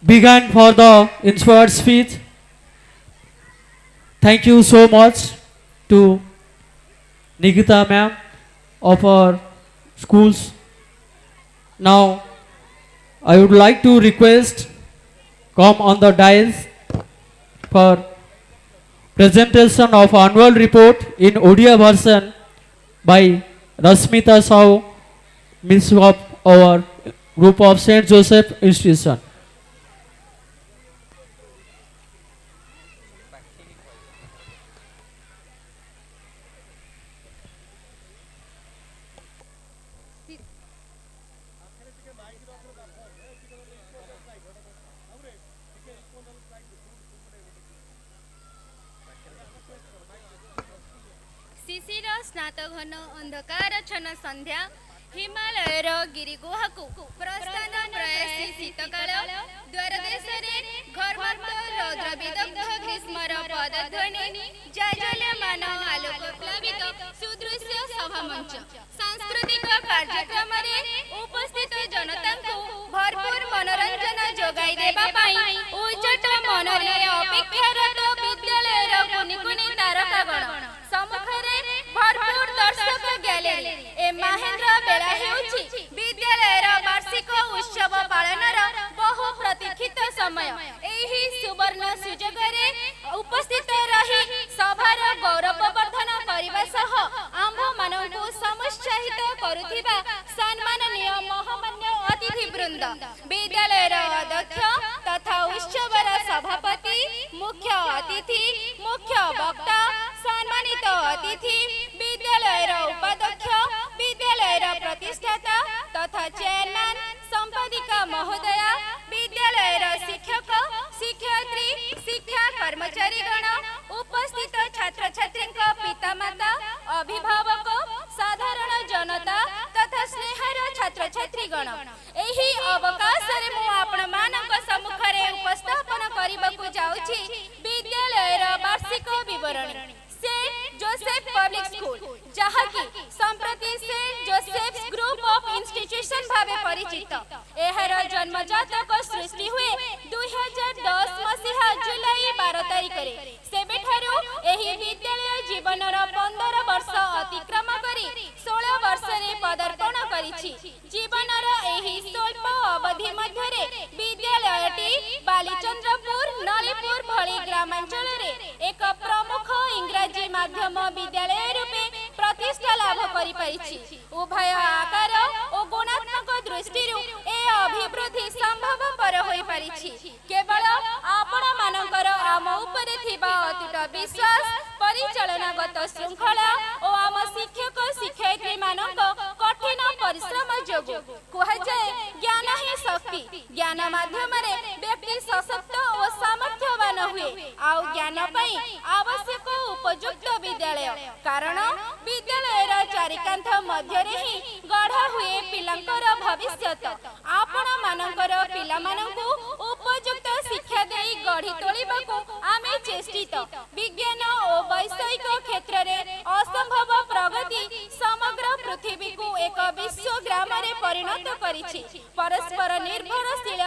began for the inspired speech. Thank you so much to Nikita ma'am of our schools. Now I would like to request come on the dais for presentation of annual report in Odia version by Rasmita Sahu, Miss of our group of Saint Joseph Institution. शिशिर स्नात घन अंधकारच्छन्न संध्या हिमालयर गिरिगुहाकु प्रस्थान प्रयासी शीतकाल द्वारदेशरे घर्मर्त रौद्रविदग्ध ग्रीष्मर पदध्वनि जाज्वल्यमान आलोक प्लावित सुदृश्य सभामंच सांस्कृतिक कार्यक्रम उपस्थित जनता भरपूर मनोरंजन जोगाई देबा पाई उजट मनरे अपेक्षारत विद्यालयर कुनि कुनि तारकागण सम्मुखरे भरपूर दर्शक गैलेरी ए महेंद्र बेला हेउछि विद्यालयर वार्षिक उत्सव पालनर बहु प्रतीक्षित समय एही सुवर्ण सुजोगरे उपस्थित रही सभार गौरववर्धन करबा सह आम्भ माननकु समुत्साहित करुथिबा सम्माननीय महमान्य अतिथि वृंद विद्यालयर अध्यक्ष तथा उत्सवर सभापति मुख्य अतिथि मुख्य वक्ता सम्मानित अतिथि विद्यालयर उपाध्यक्ष विद्यालयर प्रतिष्ठाता तथा चेयरमैन संपादिका महोदया विद्यालयर शिक्षक शिक्षयित्री शिक्षा कर्मचारी गण उपस्थित छात्र छात्री पितामाता अभिभावक साधारण जनता तथा स्नेहर छात्र छात्री गण एही अवकाश रे मु आपण मानक सम्मुखरे उपस्थापन करबाकू जाउछि विद्यालयर वार्षिक विवरणी सेंट जोसेफ पब्लिक स्कूल जहाँकि संप्रति Saint Joseph group of institution भावे परिचित एहर जन्मजातक सृष्टि हुए 2010 मसीहा जुलाई 12 तारिख रे सेबेठारो एही विद्यालय जीवनर 15 वर्ष अतिक्रम करी 16 वर्ष रे पदार्पण करिछि जीवनर एही स्वल्प अवधि मध्य रे विद्यालयटी बालीचंद्रपुर नलीपुर भली ग्रामांचल रे एक प्रमुख इंग्रजी माध्यम विद्यालय रूपे प्रतिष्ठा लाभ करि परिछि उभय आकार और गुणात्मक दृष्टि ए अभिवृद्धि संभवपर होई परिछि केवल आपण मानकर आम उपरे थिबा अतुट विश्वास परिचालनागत श्रृंखला और आम शिक्षक शिक्षयित्री मानक कठिन परिश्रम जोगु कुहा जाय ज्ञान ही शक्ति ज्ञान माध्यम रे व्यक्ति सशक्त और सामर्थ्यवान हुए आउ ज्ञान पई आवश्यक उपयुक्त विद्यालय कारण विद्यालयर चारिकांथ मध्य रे ही गढ़ा हुए पिलांकर भविष्यत आपण मानकर पिला मानकु उपयुक्त शिक्षा देई गढ़ी तोलिबाकू आमे चेष्टित विज्ञान और वैषयिक क्षेत्र रे असंभव प्रगति समग्र पृथ्वी को एक विश्व ग्राम रे परिणत करिछि परस्पर निर्भरशील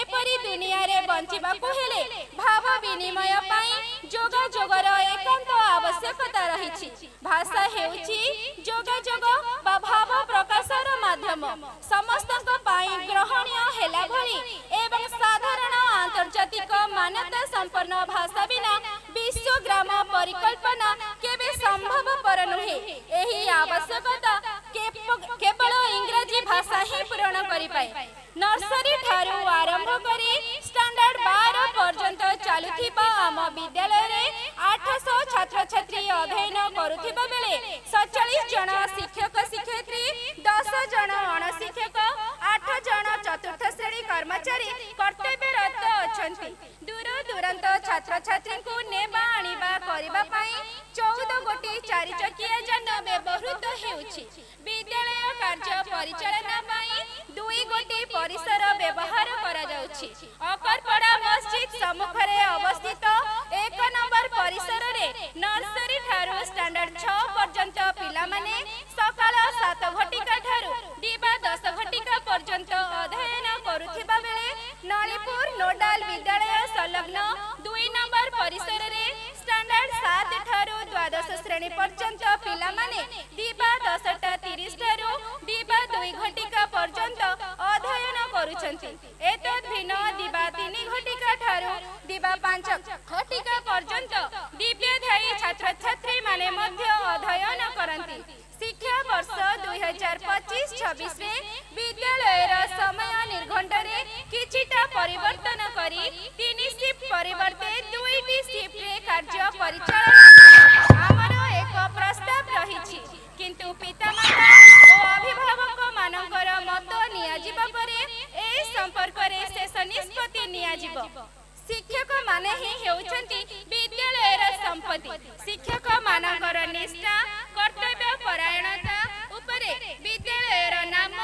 एपरि दुनिया रे बंचिबाकू हेले भाव विनिमय पाई जोगाजोगर एकांत आवश्यकता रहिछि भाषा हेउछि जोगाजोग बा भाव प्रकाशर माध्यम समस्तक पाई ग्रहणीय हेला भली एवं साधारण आंतर्जातिक मान्यता संपन्न भाषा बिना विश्व ग्राम परिकल्पना केबे संभवपर नुहे एही आवश्यकता केवल इंग्रजी भाषा ही पूर्ण करि पाए नर्सरी ठारू आरंभ करी स्टैंडर्ड 12 पर्यंत चालुथिबा आम विद्यालय रे 800 छात्र छात्री अध्ययन करुथिबा बेले 47 जन शिक्षक शिक्षयित्री 10 जन अणशिक्षक 8 जन चतुर्थ श्रेणी कर्मचारी कर्तव्यरत अछंती दूर दूरांत छात्र छात्री को नेबा आनिबा करिबा पाई 14 गोटी 4 चकिया यान व्यवहृत हेउछि विद्यालय कार्य परिचालना पाई 2 गोटी परिसर व्यवहार करा जाउछि अकरपड़ा मस्जिद सम्मुखरे अवस्थित 1 नंबर परिसर रे नर्सरी ठारू स्टैंडर्ड 6 पर्यंत पिला माने सकाळ 7 घटिका ठारू दिबा 10 घटिका पर्यंत अध्ययन करुथिबा बेले नलीपुर नोडा विद्यालय संलग्न 2 नंबर परिसर रे स्टैंडर्ड 7 ठारू द्वादश श्रेणी पर्यंत पिला माने दिबा 10:30 ठारू दिबा 2 घटिका पर्यंत अध्ययन करूछंती। एतद भिन्न दिबा 3 घटिका ठारू दिबा 5 घटिका पर्यंत दिव्यधायी छात्र छात्री माने मध्य अध्ययन करंती। शिक्षा वर्ष 2025-26 रे विद्यालय समय निर्घंटरे किछिटा परिवर्तन करी 3 शिफ्ट परिवर्ते 2टी शिफ्ट रे कार्य परिचालन आमर एक प्रस्ताव रहिछि, किंतु पितामाता ओ अभिभावक मानकर मत नियाजिबा परे ए संपर्क रे शेष निष्पत्ति नियाजिबो। शिक्षक माने ही हेउछंती विद्यालय संपत्ति। शिक्षक मानकर निष्ठा कर्तव्य परायणता उपरे विद्यालय नाम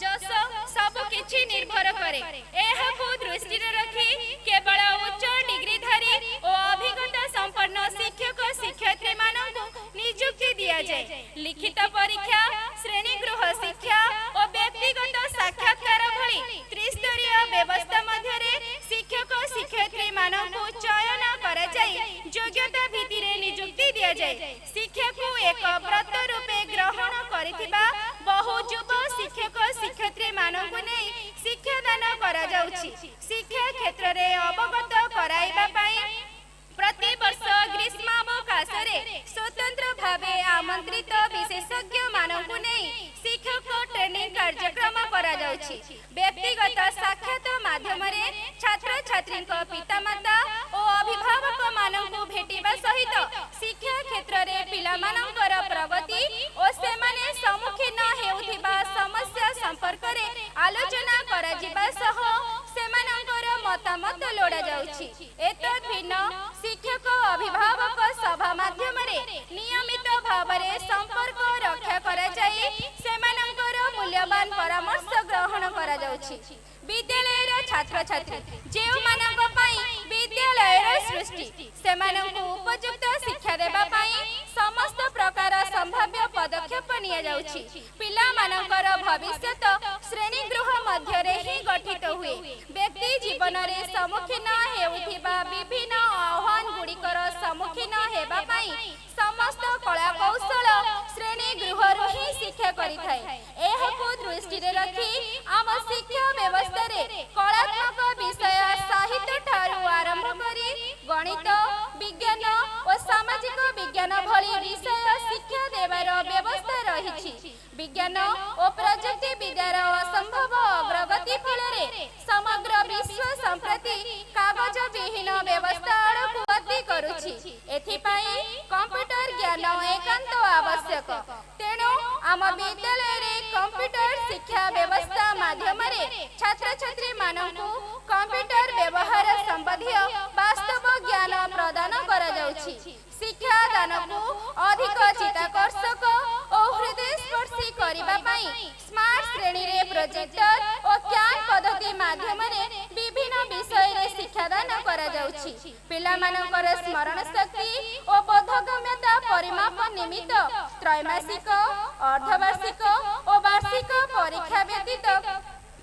जस सब किछि निर्भर करे। एहाकु दृष्टि रखी केवल उच्च डिग्रीधारी और अभिज्ञता संपन्न शिक्षक शिक्षयित्री मानकु नियुक्ति दिया जाए। लिखित परीक्षा, श्रेणी गृह शिक्षा और व्यक्तिगत साक्षात्कार भली त्रिस्तरीय व्यवस्था मध्यरे शिक्षक शिक्षयित्री मानकु चयन करा जाए, योग्यता भित्तिरे नियुक्ति दिया जाए। शिक्षा को एक व्रत रूपे ग्रहण करिथिबा बहु युव शिक्षक शिक्षयित्री मानकु नै शिक्षादान करा जाउछि। शिक्षा क्षेत्र रे अवगत कराइबा पई प्रति वर्ष ग्रीष्मावकाश रे स्वतंत्र भावे आमंत्रित विशेषज्ञ मानकु नै शिक्षक ट्रेनिंग कार्यक्रम करा जाउछि। व्यक्तिगत साक्षात माध्यम रे छात्र छात्री पितामाता और अभिभावक मानकु भेटिबा सहित शिक्षा क्षेत्र रे पिला मानकर प्रगति और सेमाने सम्मुखीन हेउथिबा समस्या संपर्क रे आलोचना करा जिबा सह सेमानकर मतामत लोड़ा जाउछि। एतद भिन्न शिक्षक अभिभावक सभा माध्यम रे नियमित भाव रे संपर्क रक्षा करा जाए, सेमानकर मूल्यवान परामर्श ग्रहण करा जाउछि। विद्यालय छात्र छात्री जेउ मानक पई विद्यालय सृष्टि सेमानकु उपयुक्त शिक्षा देबा पई समस्त प्रकार संभाव्य पदक्षेप निया जाउछि। पिला मानकर भविष्यत श्रेणी गृह मध्य रे ही गठित हुए। व्यक्ति जीवन रे सम्मुखीन हेउथिबा विभिन्न आह्वान गुड़िकर सम्मुखीन हेबा पई समस्त कला कौशल श्रेणी गृह ही शिक्षा करिथाय। एहाकु दृष्टि रे रखी आम शिक्षा व्यवस्था रे कलात्मक विषय साहित्य ठारू आरंभ करी गणित विज्ञान और सामाजिक विज्ञान भली विषय शिक्षा देवार व्यवस्था रहिछि। विज्ञान और प्रजुक्ति विद्यार असंभव अग्रगति फल समग्र विश्व संप्रति कागज विहीन व्यवस्था आड़कु गति करुछि। एथिपाई कंप्यूटर ज्ञान एकांत आवश्यक। तेणु आम विद्यालय रे कंप्यूटर शिक्षा व्यवस्था माध्यम रे छात्र छात्री मानकु कंप्यूटर व्यवहार संबंधी वास्तव ज्ञान प्रदान करा जाउछि। शिक्षा दान को अधिक चित्ताकर्षक और हृदय स्पर्शी करिबा पई स्मार्ट श्रेणी रे प्रोजेक्टर और ज्ञान पद्धति माध्यम रे विभिन्न विषय रे शिक्षा दान करा जाउछि। पिला मानकर स्मरण शक्ति और बोधगम्यता परिमाप निमित्त त्रैमासिक, अर्धवार्षिक और वार्षिक परीक्षा व्यतीत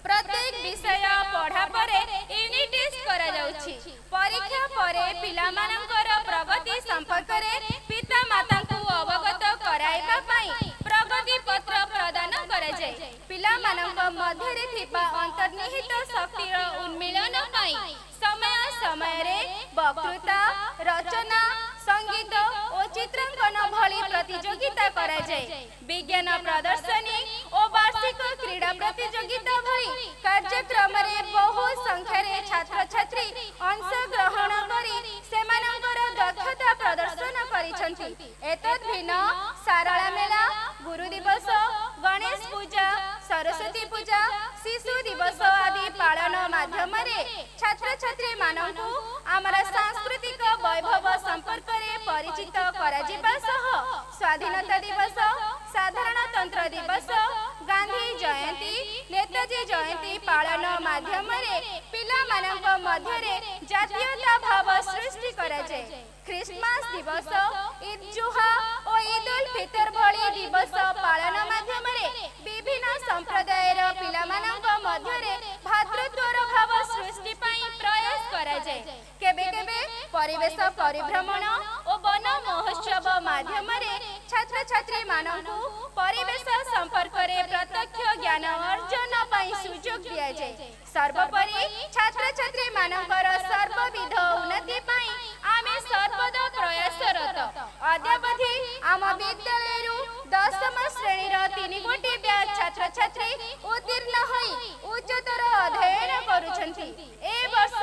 प्रत्येक विषय पढ़ा परे यूनिट टेस्ट करा जाउछि। परीक्षा परे पिला मानकर प्रगति संपर्क रे पिता माता को अवगत कराइबा पई प्रगति पत्र प्रदान करा जाय। पिला मानक मध्य रे थिबा अंतर्निहित शक्ति रो उन्मिलन पई समय समय रे वक्तृता, रचना, संगीत और चित्रांकन भली प्रतियोगिता करा जाय। विज्ञान प्रदर्शनी और वार्षिक क्रीड़ा प्रतियोगिता भली कार्यक्रम रे बहु संख्या रे छात्र छात्री अंश ग्रहण करी सेमानकर दक्षता प्रदर्शन करिसंती। एतद भिन्न सारला मेला, गुरु दिवस, गणेश पूजा, सरस्वती पूजा, शिशु दिवस आदि पालन माध्यम रे छात्र छात्री मानकु आमर सांस्कृतिक वैभव संपर्क रे परिचित करा जिबा सह स्वाधीनता दिवस, साधारणतंत्र दिवस, गांधी जयंती, नेताजी जयंती पालन माध्यम रे पिला मानक मध्य रे जातीयता भाव सृष्टि करा जाय। क्रिसमस दिवस, ईद जुहा और ईद उल फितर भली दिवस पालन माध्यम रे विभिन्न संप्रदायर पिला मानक मध्य रे भातृत्वर भाव सृष्टि पई प्रयास करा କରାଯାଏ। କେବେ କେବେ ପରିବେଶ ପରିଭ୍ରମଣ ଓ ବନ ମହୋତ୍ସବ ମାଧ୍ୟମରେ ଛାତ୍ରଛାତ୍ରୀ ମାନଙ୍କୁ ପରିବେଶ ସମ୍ପର୍କରେ ପ୍ରତ୍ୟକ୍ଷ ଜ୍ଞାନ ଅର୍ଜନ ପାଇଁ ସୁଯୋଗ ଦିଆଯାଏ। ସର୍ବୋପରି ଛାତ୍ରଛାତ୍ରୀ ମାନଙ୍କର ସର୍ବବିଧ ଉନ୍ନତି ପାଇଁ ଆମେ ସର୍ବଦା ପ୍ରୟାସରତ। ଅଦ୍ୟାବଧି ଆମ ବିଦ୍ୟାଳୟରୁ 10ମ ଶ୍ରେଣୀର 3 ଗୋଟି ବ୍ୟାଚ୍ ଛାତ୍ରଛାତ୍ରୀ ଉତ୍ତୀର୍ଣ୍ଣ ହୋଇ ଉଚ୍ଚତର ଅଧ୍ୟୟନ କରୁଛନ୍ତି। ଏ ବର୍ଷ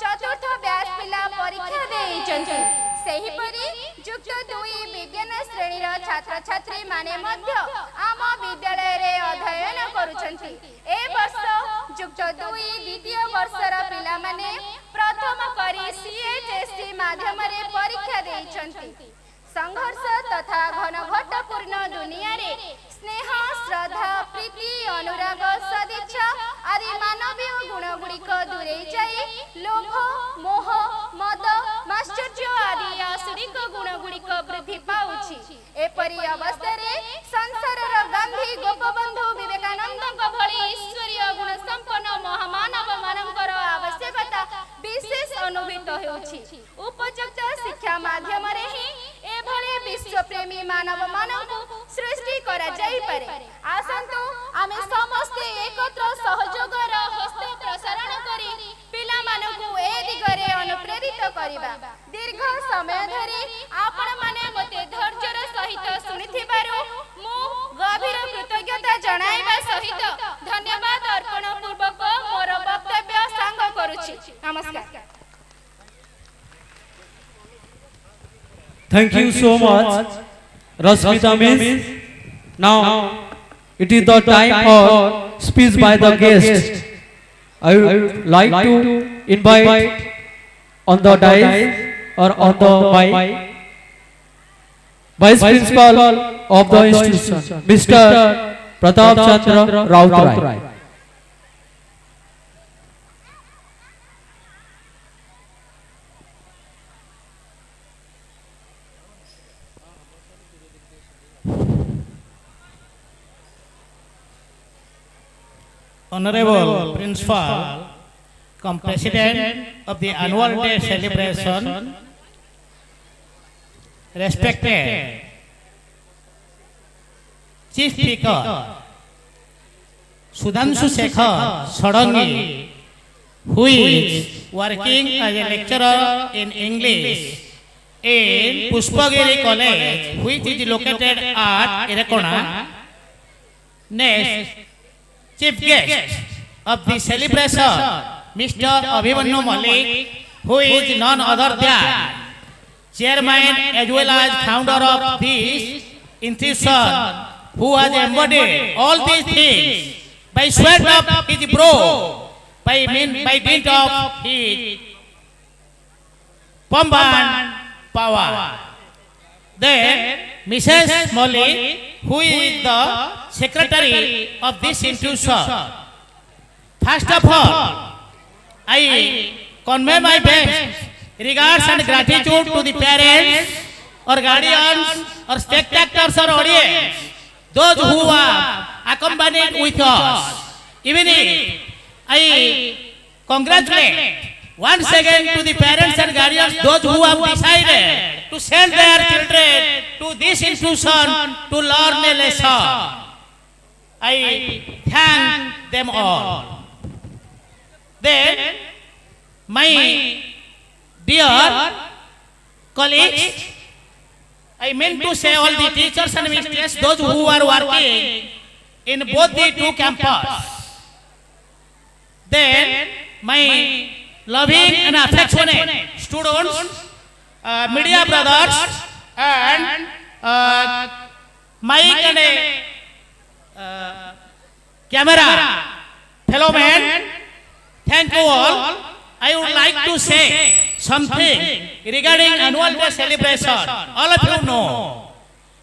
4ର୍ଥ ବ୍ୟାଚ୍ ପିଲା ପରୀକ୍ଷା ଦେଇଛନ୍ତି। ସେହିପରି ଯୁକ୍ତ 2 ବିଜ୍ଞାନ ଶ୍ରେଣୀର ଛାତ୍ରଛାତ୍ରୀ ମାନେ ମଧ୍ୟ ଆମ ବିଦ୍ୟାଳୟରେ ଅଧ୍ୟୟନ କରୁଛନ୍ତି। ଏ ବର୍ଷ ଯୁକ୍ତ 2 ଦ୍ୱିତୀୟ ବର୍ଷର ପିଲାମାନେ ପ୍ରଥମ କରି CHSE ମାଧ୍ୟମରେ ପରୀକ୍ଷା ଦେଇଛନ୍ତି। ସଂଘର୍ଷ ତଥା ଘନଘଟପୂର୍ଣ୍ଣ ଦୁନିଆରେ ସ୍ନେହ, ଶ୍ରଦ୍ଧା, ପ୍ରୀତି, ଅନୁରାଗ, ସଦିଚ୍ଛା ଆଦି ମାନବୀୟ ଗୁଣଗୁଡ଼ିକ ଦୂରେଇ ଯାଇ ଲୋଭ, ମୋହ, ମଦ, ମାଶ୍ଚର୍ଯ୍ୟ ଆଦି ଆସୁରିକ ଗୁଣଗୁଡ଼ିକ ବୃଦ୍ଧି ପାଉଛି। ଏପରି ଅବସ୍ଥାରେ ସଂସାରର ଗାନ୍ଧୀ ଗୋପବନ୍ଧୁ ବିବେକାନନ୍ଦଙ୍କ ଭଳି ଈଶ୍ୱରୀୟ ଗୁଣ ସମ୍ପନ୍ନ ମହାମାନବ ମାନଙ୍କର ଆବଶ୍ୟକତା ବିଶେଷ ଅନୁଭୂତ ହେଉଛି। ଉପଯୁକ୍ତ ଶିକ୍ଷା ମାଧ୍ୟମରେ ହିଁ ଏଭଳି ବିଶ୍ୱପ୍ରେମୀ ମାନବ ମାନଙ୍କୁ ସୃଷ୍ଟି କରାଯାଇପାରେ। ଆସନ୍ତୁ ଆମେ ସମସ୍ତେ ଏକତ୍ର ସହଯୋଗର ହସ୍ତ ପ୍ରସାରଣ କରି ପିଲାମାନଙ୍କୁ ଏ ଦିଗରେ ଅନୁପ୍ରେରିତ କରିବା। ଦୀର୍ଘ ସମୟ ଧରି ଆପଣମାନେ ମୋତେ ଧୈର୍ଯ୍ୟର ସହିତ ଶୁଣିଥିବାରୁ ମୁଁ ଗଭୀର କୃତଜ୍ଞତା ଜଣାଇବା ସହିତ ଧନ୍ୟବାଦ ଅର୍ପଣ ପୂର୍ବକ ମୋର ବକ୍ତବ୍ୟ ସାଙ୍ଗ କରୁଛି। ନମସ୍କାର। Thank you so much, Rasmita Miss. Now it is the time for speech by the guest. I would like to invite on the dais or on the mic Vice Principal of the institution, Mr. Pratap Chandra Rautrai. Honorable Principal, come President of the Annual Day Celebration, respected Chief Speaker Sudhanshu Shekhar Sadangi, who is working as a lecturer in English in Pushpagiri College, which is located at Irakona. Next, Chief guest of the celebration, Mr. Abhimanyu Malik, who is none other than Chairman as well as founder of this institution, who has embodied all these things by sweat of his brow, by dint of his pomp and power. Then Mrs. Malik, who is the secretary of this institution. First of all, I convey my best regards and gratitude to the parents or guardians or spectators or audience, those who are accompanied with us. Even if I congratulate once again to the parents and guardians, those who have decided to send their children to this institution to learn a lesson. I thank them all. Then, my dear colleagues, I meant to say all the teachers and mistresses, those who are working in both the two campus. Then, my loving and affectionate students, media brothers, and mic and camera fellow men, thank you all. I would like to say something regarding annual day celebration. All of you know,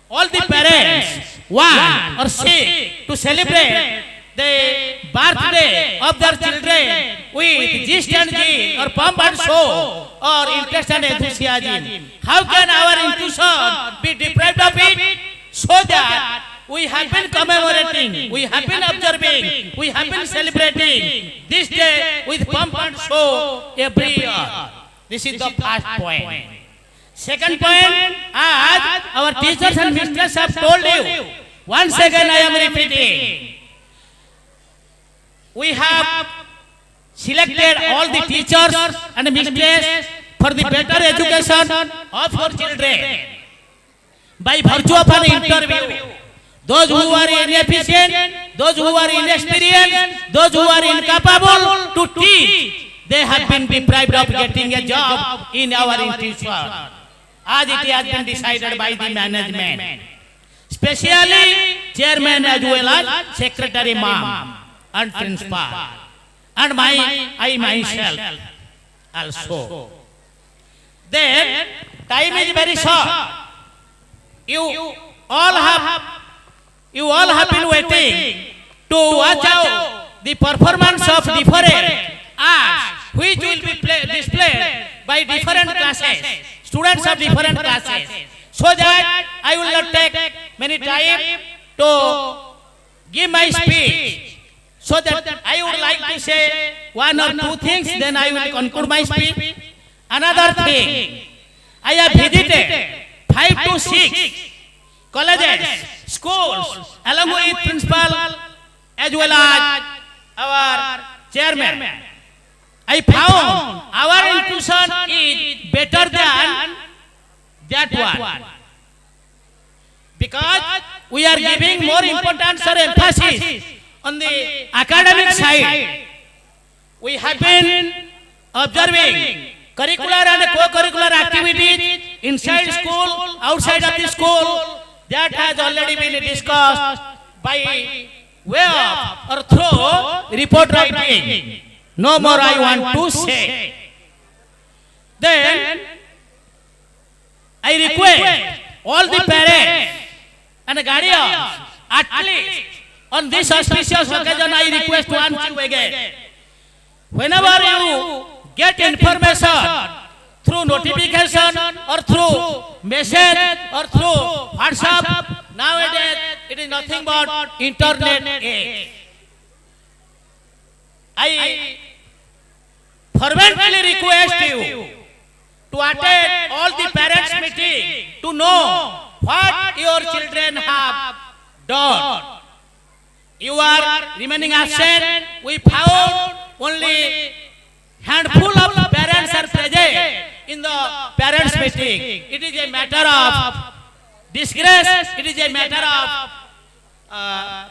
all the parents want or seek to celebrate the birthday of their children with gist and gin or pomp and show or interest and enthusiasm. How can our institution be deprived of it? So that we have been commemorating, we have been observing, we have been celebrating this day with pomp and show. show every year. This is the first point. Second point, as our teachers and mistresses have told you, once again I am repeating. We have selected all the teachers and mistresses for the better education of your children by virtue of an interview. Those who are inefficient, those who are inexperienced, those who are incapable to teach, they have been deprived of getting a job in our institution, as it has been decided by the management, especially chairman as well as secretary ma'am and principal, and I myself also. Then time is very short. You all have been waiting to watch out the performance of different arts which will be displayed by different classes, students of different classes, so that I will not take many time to give my speech, so that I would like to say one or two things, then I will conclude my speech. Another thing, I have visited 5 to 6 colleges, schools, along with principal as well as our chairman. I found our institution is better than that one, because we are giving more importance or emphasis on the academic side. We have been observing curricular and co-curricular activities inside school, outside of the school. That has already been discussed by way of or through report writing. No more I want to say. Then I request all the parents and guardians, at least on this auspicious occasion, I request once you again, whenever you get information through notification or through message or through WhatsApp, nowadays it is nothing but internet age. I fervently request you to attend all the parents meeting to know what your children have done. You are remaining absent. We found only handful of parents are present in the parents meeting. It is a matter of disgrace. It is a matter of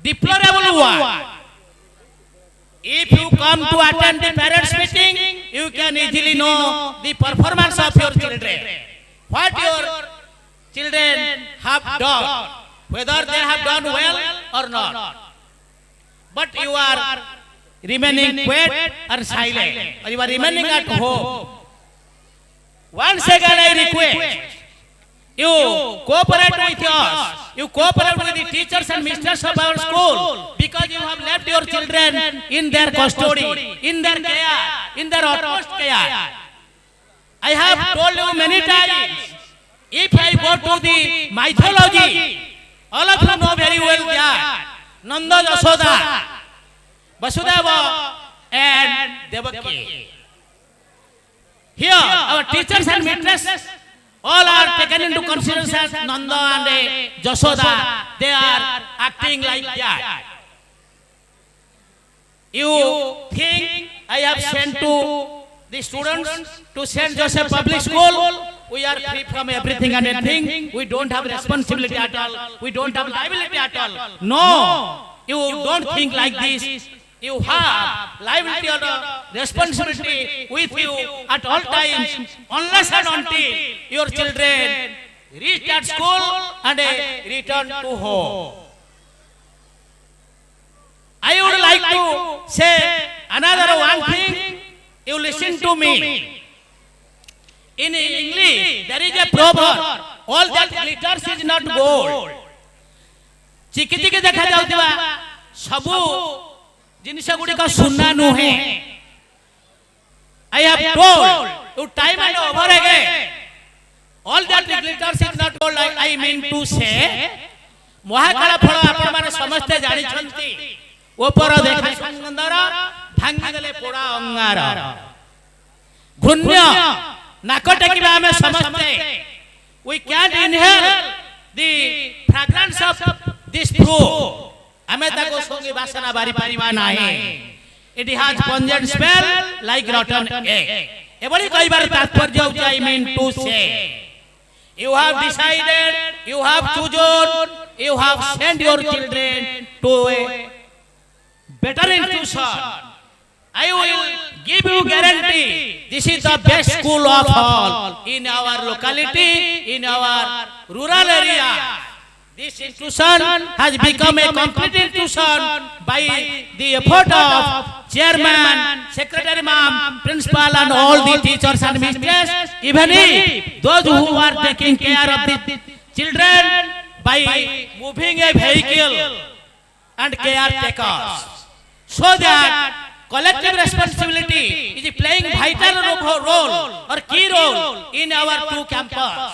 deplorable one. If you come to attend the parents meeting, you can easily know the performance of your children, what your children have done, whether they have done well or not. But you are remaining quiet or silent, or you are remaining at home. Once again I request you cooperate with us. You cooperate with the teachers and mistresses of our school, because you have left your children in their custody, in their care, in their utmost care. I have told you many times, if I go to the mythology, all of you know very well that Nanda, Yashoda, Vasudeva and Devaki. Here our teachers and mistresses all are taken into consideration as Nanda and Yashoda. They are acting like that. You think I have sent to the students to St. Joseph Public School? We are free from everything and anything. We don't have responsibility at all. We don't have liability at all. No, you don't think like this. You have liability or responsibility with you at all times, unless and until your children reach that school and return to home. I would like to say another one thing. You listen to me. In English, there is a proverb, all that glitters is not gold. चिकी चिकी देखा जाउतिबा सबु जिनिस गुड़िक सुना नुहे. I have told you time and over again, all that glitters is not gold. I mean to say, Mahakal फल आपण माने समस्ते जानि छंती, ऊपर देखा सुंदर ଭାଙ୍ଗି ଦେଲେ ପୋଡ଼ା ଅଙ୍ଗାର ଘୃଣ୍ୟ ନାକ ଟେକିବା ଆମେ ସମସ୍ତେ we can't inhale the fragrance of this fruit ଆମେ ତାକୁ ସଙ୍ଗୀ ବାସନା ବାରି ପାରିବା ନାହିଁ it has pungent smell like rotten egg ଏଭଳି କହିବାର ତାତ୍ପର୍ଯ୍ୟ ହେଉଛି I mean to say you have decided you have chosen you have sent your children to a better institution I will give you guarantee this is the best school of all in our locality in our rural area this institution has become a complete institution by the effort of chairman secretary ma'am principal and all the teachers and mistress even if those who are taking care of the children by moving a vehicle and caretakers so that collective responsibility is playing vital role or key role in our two campus.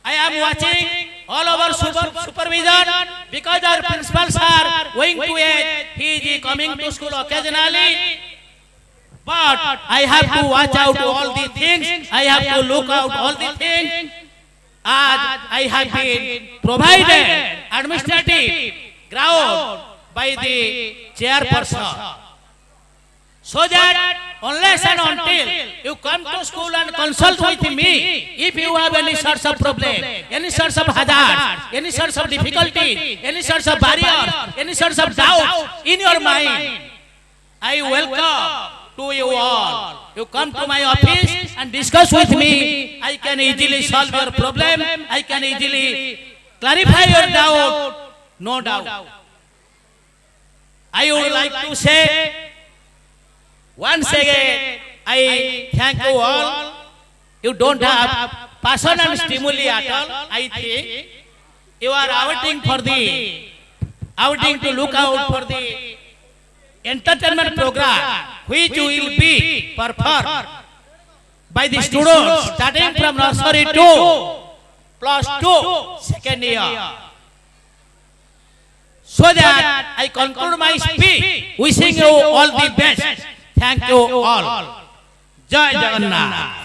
I am watching all over supervision because our principals are going to age. He is coming to school occasionally. But I have to watch out all the things. I have to look out all the things. As I have been provided administrative ground by the chairperson so that unless and until you come to school and consult with me if you have any sorts of problem any sorts of hazards any sorts of difficulties any sorts of barriers any sorts of doubts in your mind I welcome to you all you come to my office and discuss with me I can easily solve your problem I can easily clarify your doubt no doubt I would like to say once again I thank you all you don't have passion and stimuli at all I think you are outing to look out for the entertainment program which will be performed by the students starting from nursery to +2 second year so that I conclude my speech wishing you all the best thank you all jai jagannath